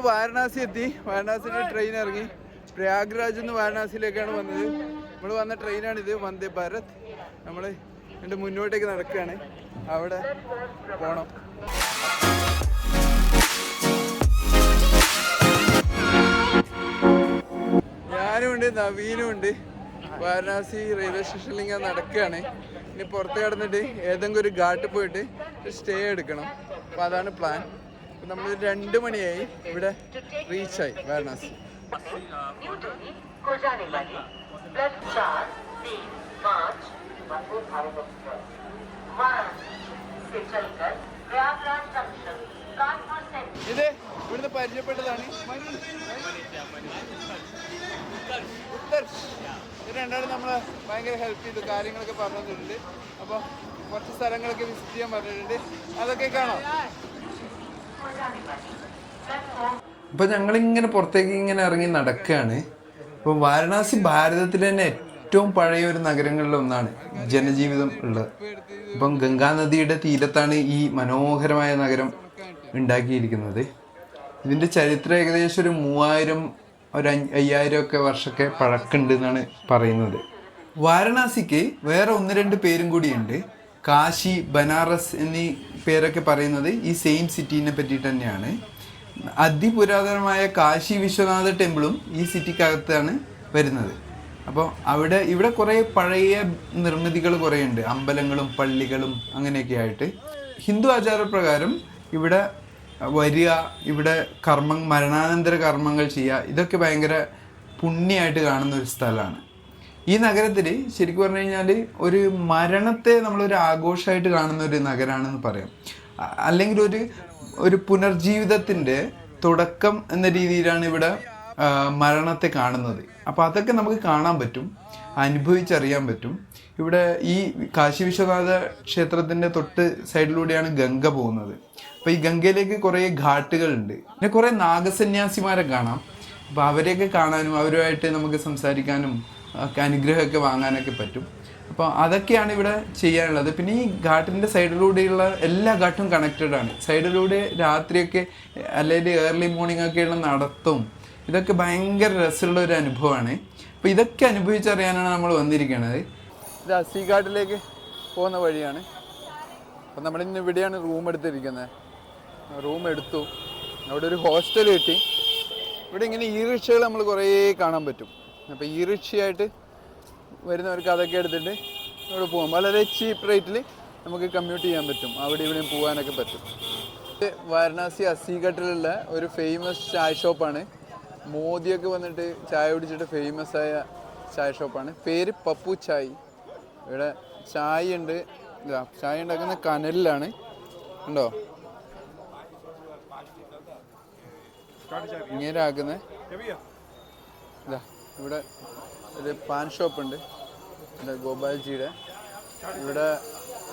വാരണാസി എത്തി. വാരണാസിയിൽ ട്രെയിൻ ഇറങ്ങി. പ്രയാഗ്രാജിൽ നിന്ന് വാരണാസിയിലേക്കാണ് വന്നത്. നമ്മൾ വന്ന ട്രെയിനാണിത്, വന്ദേ ഭാരത്. നമ്മൾ എൻ്റെ മുന്നോട്ടേക്ക് നടക്കുകയാണ്, അവിടെ പോകണം. ഞാനും ഉണ്ട്, നവീനും ഉണ്ട്. വാരണാസി റെയിൽവേ സ്റ്റേഷനിൽ ഇങ്ങനെ നടക്കുകയാണ്. ഇനി പുറത്ത് കടന്നിട്ട് ഏതെങ്കിലും ഒരു ഘാട്ട് പോയിട്ട് സ്റ്റേ എടുക്കണം. അപ്പോൾ അതാണ് പ്ലാൻ. അപ്പം നമ്മൾ 2 മണിയായി ഇവിടെ റീച്ചായി വാരണാസി. ഇത് ഇവിടുന്ന് പരിചയപ്പെട്ടതാണ് ഉത്തർഷ്. ഇത് രണ്ടാളും നമ്മളെ ഭയങ്കര ഹെൽപ്പ് ചെയ്തു, കാര്യങ്ങളൊക്കെ പറഞ്ഞു തന്നിട്ടുണ്ട്. അപ്പോൾ കുറച്ച് സ്ഥലങ്ങളൊക്കെ വിസിറ്റ് ചെയ്യാൻ പറഞ്ഞിട്ടുണ്ട്, അതൊക്കെ കാണാം. അപ്പോൾ ഞങ്ങളിങ്ങനെ പുറത്തേക്ക് ഇങ്ങനെ ഇറങ്ങി നടക്കുകയാണ്. ഇപ്പോൾ വാരണാസി ഭാരതത്തിലെ തന്നെ ഏറ്റവും പഴയ ഒരു നഗരങ്ങളിൽ ഒന്നാണ്, ജനജീവിതം ഉള്ളത്. ഇപ്പം ഗംഗാനദിയുടെ തീരത്താണ് ഈ മനോഹരമായ നഗരം ഉണ്ടാക്കിയിരിക്കുന്നത്. ഇതിൻ്റെ ചരിത്രം ഏകദേശം ഒരു 3000 ഒരു 5000 ഒക്കെ വർഷമൊക്കെ പഴക്കമുണ്ട് എന്നാണ് പറയുന്നത്. വാരണാസിക്ക് വേറെ 1-2 പേരും കൂടിയുണ്ട്. കാശി, ബനാറസ് എന്നീ പേരൊക്കെ പറയുന്നത് ഈ സെയിം സിറ്റീനെ പറ്റിയിട്ട് തന്നെയാണ്. അതിപുരാതനമായ കാശി വിശ്വനാഥ ടെമ്പിളും ഈ സിറ്റിക്കകത്താണ് വരുന്നത്. അപ്പോൾ ഇവിടെ കുറേ പഴയ നിർമ്മിതികൾ കുറേ ഉണ്ട്, അമ്പലങ്ങളും പള്ളികളും അങ്ങനെയൊക്കെ ആയിട്ട്. ഹിന്ദു ആചാരപ്രകാരം ഇവിടെ വരിക, ഇവിടെ മരണാനന്തര കർമ്മങ്ങൾ ചെയ്യുക, ഇതൊക്കെ ഭയങ്കര പുണ്യമായിട്ട് കാണുന്ന ഒരു സ്ഥലമാണ്. ഈ നഗരത്തിൽ ശരിക്കും പറഞ്ഞു കഴിഞ്ഞാൽ ഒരു മരണത്തെ നമ്മളൊരു ആഘോഷമായിട്ട് കാണുന്ന ഒരു നഗരമാണെന്ന് പറയാം. അല്ലെങ്കിൽ ഒരു പുനർജീവിതത്തിൻ്റെ തുടക്കം എന്ന രീതിയിലാണ് ഇവിടെ മരണത്തെ കാണുന്നത്. അപ്പോൾ അതൊക്കെ നമുക്ക് കാണാൻ പറ്റും, അനുഭവിച്ചറിയാൻ പറ്റും. ഇവിടെ ഈ കാശി വിശ്വനാഥ ക്ഷേത്രത്തിൻ്റെ തൊട്ട് സൈഡിലൂടെയാണ് ഗംഗ പോകുന്നത്. അപ്പോൾ ഈ ഗംഗയിലേക്ക് കുറേ ഘാട്ടുകളുണ്ട്. പിന്നെ കുറേ നാഗസന്യാസിമാരെ കാണാം. അപ്പോൾ അവരെയൊക്കെ കാണാനും അവരുമായിട്ട് നമുക്ക് സംസാരിക്കാനും ഒക്കെ അനുഗ്രഹമൊക്കെ വാങ്ങാനൊക്കെ പറ്റും. അപ്പോൾ അതൊക്കെയാണ് ഇവിടെ ചെയ്യാനുള്ളത്. പിന്നെ ഈ ഘാട്ടിൻ്റെ സൈഡിലൂടെയുള്ള എല്ലാ ഘാട്ടും കണക്റ്റഡ് ആണ്. സൈഡിലൂടെ രാത്രിയൊക്കെ അല്ലെങ്കിൽ ഏർലി മോർണിംഗ് ഒക്കെയുള്ള നടത്തവും ഇതൊക്കെ ഭയങ്കര രസമുള്ള ഒരു അനുഭവമാണ്. അപ്പോൾ ഇതൊക്കെ അനുഭവിച്ചറിയാനാണ് നമ്മൾ വന്നിരിക്കുന്നത്. ഇത് അസി ഘാട്ടിലേക്ക് പോകുന്ന വഴിയാണ്. അപ്പം നമ്മളിന്ന് ഇവിടെയാണ് റൂം എടുത്തിരിക്കുന്നത്. റൂം എടുത്തു, അവിടെ ഒരു ഹോസ്റ്റൽ കിട്ടി. ഇവിടെ ഇങ്ങനെ ഈ റിക്ഷകൾ നമ്മൾ കുറേ കാണാൻ പറ്റും. അപ്പോൾ ഈ റിക്ഷയായിട്ട് വരുന്നവർക്ക് അതൊക്കെ എടുത്തിട്ട് ഇവിടെ പോകാം. വളരെ ചീപ്പ് റേറ്റിൽ നമുക്ക് കമ്മ്യൂട്ട് ചെയ്യാൻ പറ്റും, അവിടെ ഇവിടെയും പോകാനൊക്കെ പറ്റും. ഇത് വാരണാസി അസിഘട്ടിലുള്ള ഒരു ഫേമസ് ചായ ഷോപ്പാണ്. മോദിയൊക്കെ വന്നിട്ട് ചായ കുടിച്ചിട്ട് ഫേമസ് ആയ ചായ ഷോപ്പാണ്. പേര് പപ്പു ചായ്. ഇവിടെ ചായ ഉണ്ട്. ചായ ഉണ്ടാക്കുന്ന കനലിലാണ്, ഉണ്ടോ ഇങ്ങനെ ആക്കുന്നത്. ഇതാ ഇവിടെ ഒരു പാൻ ഷോപ്പുണ്ട്, ഗോപാൽജിയുടെ. ഇവിടെ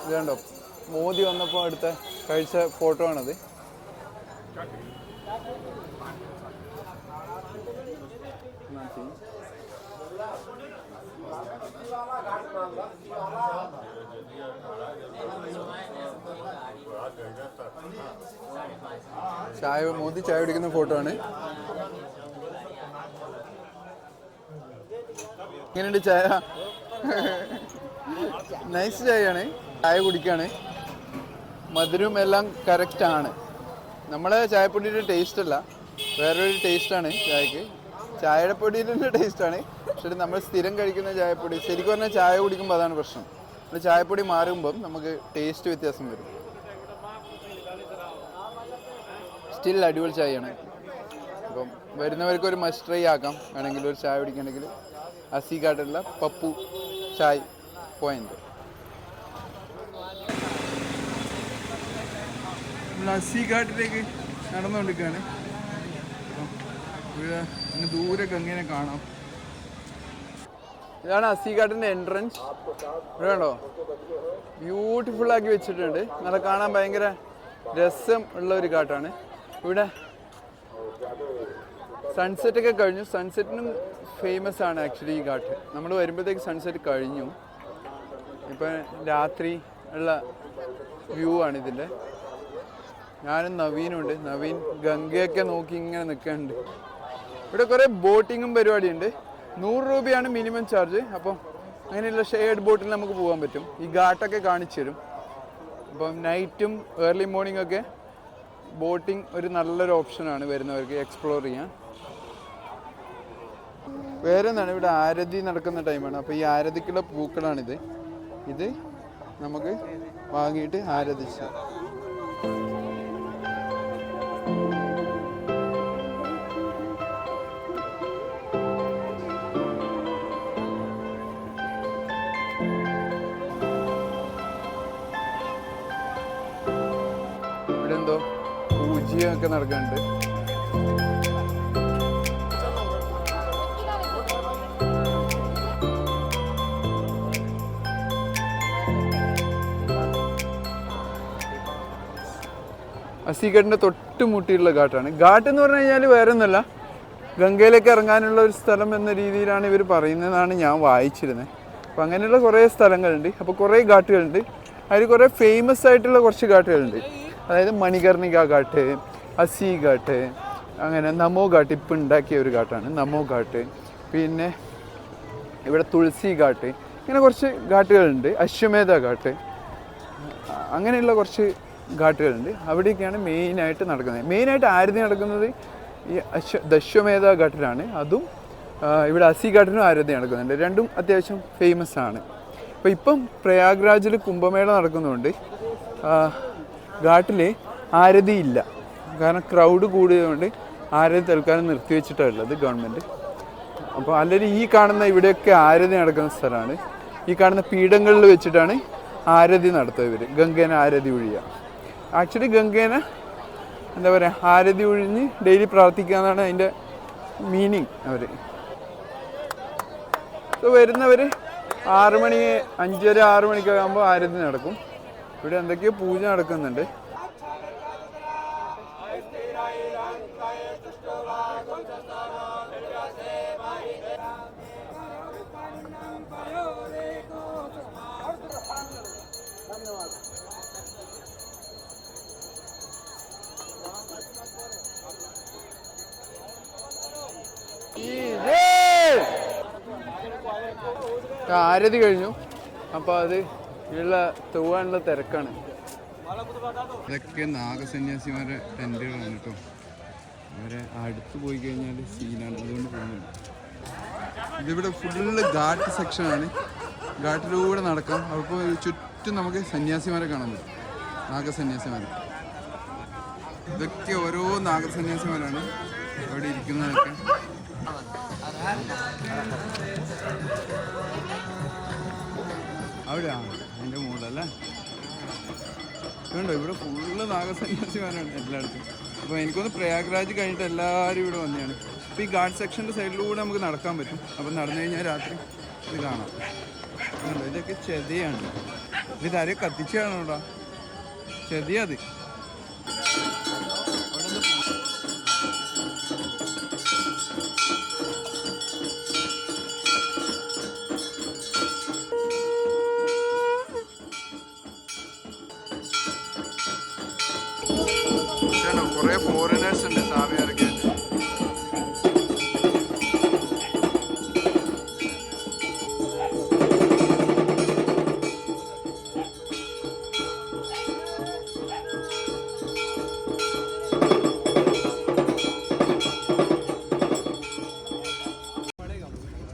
ഇത് കണ്ടോ, മോദി വന്നപ്പോൾ കഴിച്ച ഫോട്ടോ ആണത്. മോദി ചായ കുടിക്കുന്ന ഫോട്ടോ ആണ്. ഇങ്ങനെയുണ്ട് ചായ, നൈസ് ചായയാണ്. ചായ കുടിക്കാണ്, മധുരവും എല്ലാം കറക്റ്റാണ്. നമ്മളെ ചായപ്പൊടിയുടെ ടേസ്റ്റ് അല്ല, വേറൊരു ടേസ്റ്റാണ് ചായക്ക്. ചായയുടെ പൊടിയുടെ ടേസ്റ്റാണ്, പക്ഷേ നമ്മൾ സ്ഥിരം കഴിക്കുന്ന ചായപ്പൊടി, ശരിക്കും പറഞ്ഞാൽ ചായ കുടിക്കുമ്പോൾ അതാണ് പ്രശ്നം. നമ്മൾ ചായപ്പൊടി മാറുമ്പം നമുക്ക് ടേസ്റ്റ് വ്യത്യാസം വരും. സ്റ്റിൽ അടിപൊളി ചായയാണ്. അപ്പം വരുന്നവർക്ക് ഒരു മസ്റ്റ് ട്രൈ ആക്കാം. വേണമെങ്കിൽ ഒരു ചായ കുടിക്കണമെങ്കിൽ അസി ഘാട്ടിലുള്ള പപ്പു ചായ് പോയിന്റ്. അസി ഘാട്ടിലേക്ക് നടന്നുകൊണ്ടിരിക്കുകയാണ്. ഇവിടെ ദൂരൊക്കെ എങ്ങനെ കാണാം. ഇതാണ് അസി ഘാട്ടിൻ്റെ എൻട്രൻസ്. ഇവിടെ കണ്ടോ, ബ്യൂട്ടിഫുൾ ആക്കി വെച്ചിട്ടുണ്ട്. നല്ല കാണാൻ ഭയങ്കര രസം ഉള്ള ഒരു ഘാട്ടാണ്. ഇവിടെ സൺസെറ്റ് ഒക്കെ കഴിഞ്ഞു. സൺസെറ്റിനും ഫേമസ് ആണ് ആക്ച്വലി ഈ ഘാട്ട്. നമ്മൾ വരുമ്പോഴത്തേക്ക് സൺസെറ്റ് കഴിഞ്ഞു. ഇപ്പം രാത്രി ഉള്ള വ്യൂ ആണ് ഇതിൻ്റെ. ഞാനും നവീനും ഉണ്ട്. നവീൻ ഗംഗയൊക്കെ നോക്കി ഇങ്ങനെ നിൽക്കുന്നുണ്ട്. ഇവിടെ കുറേ ബോട്ടിങ്ങും പരിപാടിയുണ്ട്. 100 രൂപയാണ് മിനിമം ചാർജ്. അപ്പം അങ്ങനെയുള്ള ഷെയർഡ് ബോട്ടിൽ നമുക്ക് പോകാൻ പറ്റും. ഈ ഘാട്ടൊക്കെ കാണിച്ചു തരും. അപ്പം നൈറ്റും ഏർലി മോർണിംഗ് ഒക്കെ ബോട്ടിംഗ് ഒരു നല്ലൊരു ഓപ്ഷനാണ് വരുന്നവർക്ക് എക്സ്പ്ലോർ ചെയ്യാൻ. വേറെ എന്താണ്, ഇവിടെ ആരതി നടക്കുന്ന ടൈമാണ്. അപ്പോൾ ഈ ആരതിക്കുള്ള പൂക്കളാണിത്. ഇത് നമുക്ക് വാങ്ങിയിട്ട് ആരതിച്ച് ഇവിടെ എന്തോ പൂജയൊക്കെ നടക്കുന്നുണ്ട്. അസീഘട്ടിൻ്റെ തൊട്ട് മുട്ടിയുള്ള ഘാട്ടാണ്. ഘാട്ട് എന്ന് പറഞ്ഞു കഴിഞ്ഞാൽ വേറെ ഒന്നുമല്ല, ഗംഗയിലേക്ക് ഇറങ്ങാനുള്ള ഒരു സ്ഥലം എന്ന രീതിയിലാണ് ഇവർ പറയുന്നതെന്നാണ് ഞാൻ വായിച്ചിരുന്നത്. അപ്പോൾ അങ്ങനെയുള്ള കുറേ സ്ഥലങ്ങളുണ്ട്. അപ്പോൾ കുറേ ഘാട്ടുകളുണ്ട്. അതിൽ കുറേ ഫേമസ് ആയിട്ടുള്ള കുറച്ച് ഘാട്ടുകളുണ്ട്. അതായത് മണികർണിക ഘാട്ട്, അസി ഘാട്ട്, അങ്ങനെ നമോ ഘാട്ട് ഇപ്പം ഉണ്ടാക്കിയ ഒരു ഘാട്ടാണ് നമോ ഘാട്ട്. പിന്നെ ഇവിടെ തുളസി ഘാട്ട്, ഇങ്ങനെ കുറച്ച് ഘാട്ടുകളുണ്ട്. അശ്വമേധ ഘാട്ട്, അങ്ങനെയുള്ള കുറച്ച് ഘാട്ടുകളുണ്ട്. അവിടെയൊക്കെയാണ് മെയിനായിട്ട് നടക്കുന്നത്. മെയിനായിട്ട് ആരതി നടക്കുന്നത് ഈ ദശ്വമേധ ഘാട്ടിലാണ്. അതും ഇവിടെ അസി ഘാട്ടിനും ആരതി നടക്കുന്നുണ്ട്. രണ്ടും അത്യാവശ്യം ഫേമസ് ആണ്. അപ്പോൾ ഇപ്പം പ്രയാഗ്രാജിൽ കുംഭമേള നടക്കുന്നതുകൊണ്ട് ഘാട്ടിൽ ആരതി ഇല്ല. കാരണം ക്രൗഡ് കൂടിയതുകൊണ്ട് ആരതി തൽക്കാലം നിർത്തിവെച്ചിട്ടുള്ളത് ഗവൺമെൻറ്. അപ്പോൾ അല്ലെങ്കിൽ ഈ കാണുന്ന ഇവിടെയൊക്കെ ആരതി നടക്കുന്ന സ്ഥലമാണ്. ഈ കാണുന്ന പീഠങ്ങളിൽ വെച്ചിട്ടാണ് ആരതി നടത്തുക ഇവർ. ഗംഗേനെ ആരതി ഒഴിയുക. ആക്ച്വലി ഗംഗേനെ എന്താ പറയുക, ആരതി ഒഴിഞ്ഞ് ഡെയിലി പ്രാർത്ഥിക്കുക എന്നാണ് അതിൻ്റെ മീനിങ്. അവർ വരുന്നവർ 6 മണി 5:30 6 മണിക്കൊക്കെ ആകുമ്പോൾ ആരതി നടക്കും. ഇവിടെ എന്തൊക്കെയോ പൂജ നടക്കുന്നുണ്ട്. ആരതി കഴിഞ്ഞു. അപ്പോൾ അത് ഉള്ള തൂവാനുള്ള തിരക്കാണ്. ഇതൊക്കെ നാഗസന്യാസിമാരുടെ ടെൻറ്റുകളാണ് കേട്ടോ. അവരെ അടുത്ത് പോയി കഴിഞ്ഞാൽ സീനാണ്, അതുകൊണ്ട് പോകുന്നില്ല. ഇതിവിടെ ഫുള്ള് ഘാട്ട് സെക്ഷനാണ്. ഘാട്ടിലൂടെ നടക്കാം. അപ്പോൾ ചുറ്റും നമുക്ക് സന്യാസിമാരെ കാണാൻ പറ്റും, നാഗസന്യാസിമാർ. ഇതൊക്കെ ഓരോ നാഗസന്യാസിമാരാണ് അവിടെ ഇരിക്കുന്നതൊക്കെ. അവിടെയാണ് അതിൻ്റെ മുകളിലല്ലേ. കണ്ടോ, ഇവിടെ ഫുള്ള് നാഗസന്യാസിമാരാണ് എല്ലായിടത്തും. അപ്പോൾ എനിക്കൊന്ന് പ്രയാഗ്രാജ് കഴിഞ്ഞിട്ട് എല്ലാവരും ഇവിടെ വന്നതാണ്. അപ്പോൾ ഈ ഘാട്ട് സെക്ഷൻ്റെ സൈഡിലൂടെ നമുക്ക് നടക്കാൻ പറ്റും. അപ്പോൾ നടന്നു കഴിഞ്ഞാൽ രാത്രി ഇത് കാണാം. കണ്ടോ, ഇതൊക്കെ ചെതിയാണ്. ഇത് ആരെയും കത്തിച്ചാണോ ഇവിടെ? ചെതിയത്. കുറേ ഫോറിനേഴ്സ് ഉണ്ട് സ്വാമിയാരൊക്കെ.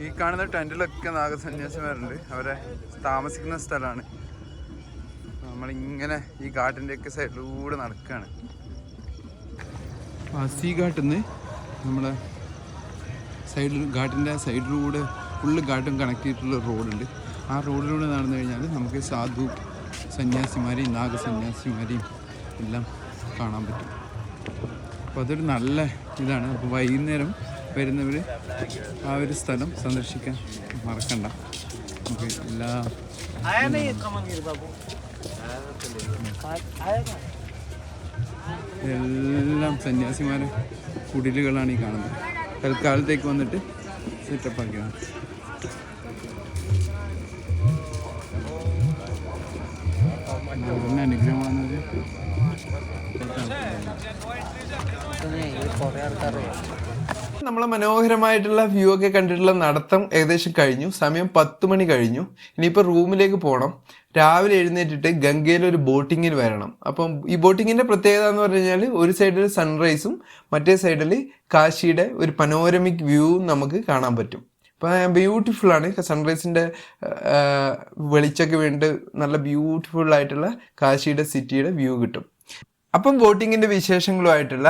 ഈ കാണുന്ന ടെൻറ്റിലൊക്കെ നാഗസന്യാസിമാരുണ്ട്. അവരെ താമസിക്കുന്ന സ്ഥലമാണ്. നമ്മളിങ്ങനെ ഈ ഘാട്ടിൻ്റെയൊക്കെ സൈഡിലൂടെ നടക്കുകയാണ്. അസി ഘാട്ടിൽ നിന്ന് നമ്മുടെ സൈഡിൽ ഘാട്ടിൻ്റെ സൈഡിലൂടെ ഫുള്ള് ഘാട്ടും കണക്ട് ചെയ്തിട്ടുള്ള റോഡുണ്ട്. ആ റോഡിലൂടെ നടന്നു കഴിഞ്ഞാൽ നമുക്ക് സാധു സന്യാസിമാരെയും നാഗസന്യാസിമാരെയും എല്ലാം കാണാൻ പറ്റും. അപ്പോൾ അതൊരു നല്ല ഇതാണ്. അപ്പോൾ വൈകുന്നേരം വരുന്നവർ ആ ഒരു സ്ഥലം സന്ദർശിക്കാൻ മറക്കണ്ട. നമുക്ക് എല്ലാം സന്യാസിമാരെ കുടിലുകളാണ് ഈ കാണുന്നത്. തൽക്കാലത്തേക്ക് വന്നിട്ട് സെറ്റപ്പ് ആക്കിയതാണ്. അനുഗ്രഹമാണെന്നത് നമ്മളെ മനോഹരമായിട്ടുള്ള വ്യൂ ഒക്കെ കണ്ടിട്ടുള്ള നടത്തം ഏകദേശം കഴിഞ്ഞു. സമയം 10 മണി കഴിഞ്ഞു. ഇനിയിപ്പോൾ റൂമിലേക്ക് പോകണം. രാവിലെ എഴുന്നേറ്റിട്ട് ഗംഗയിൽ ഒരു ബോട്ടിങ്ങിൽ വരണം. അപ്പം ഈ ബോട്ടിങ്ങിൻ്റെ പ്രത്യേകത എന്ന് പറഞ്ഞു കഴിഞ്ഞാൽ ഒരു സൈഡിൽ സൺറൈസും മറ്റേ സൈഡിൽ കാശിയുടെ ഒരു പനോരമിക് വ്യൂവും നമുക്ക് കാണാൻ പറ്റും. അപ്പം ബ്യൂട്ടിഫുൾ ആണ്. സൺറൈസിൻ്റെ വെളിച്ചൊക്കെ വീണ്ട് നല്ല ബ്യൂട്ടിഫുൾ ആയിട്ടുള്ള കാശിയുടെ സിറ്റിയുടെ വ്യൂ കിട്ടും. അപ്പം ബോട്ടിങ്ങിൻ്റെ വിശേഷങ്ങളുമായിട്ടുള്ള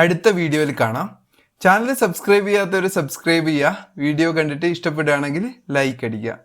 അടുത്ത വീഡിയോയിൽ കാണാം. ചാനൽ സബ്സ്ക്രൈബ് ചെയ്യാത്തവർ സബ്സ്ക്രൈബ് ചെയ്യുക. വീഡിയോ കണ്ടിട്ട് ഇഷ്ടപ്പെടുകയാണെങ്കിൽ ലൈക്ക് അടിക്കുക.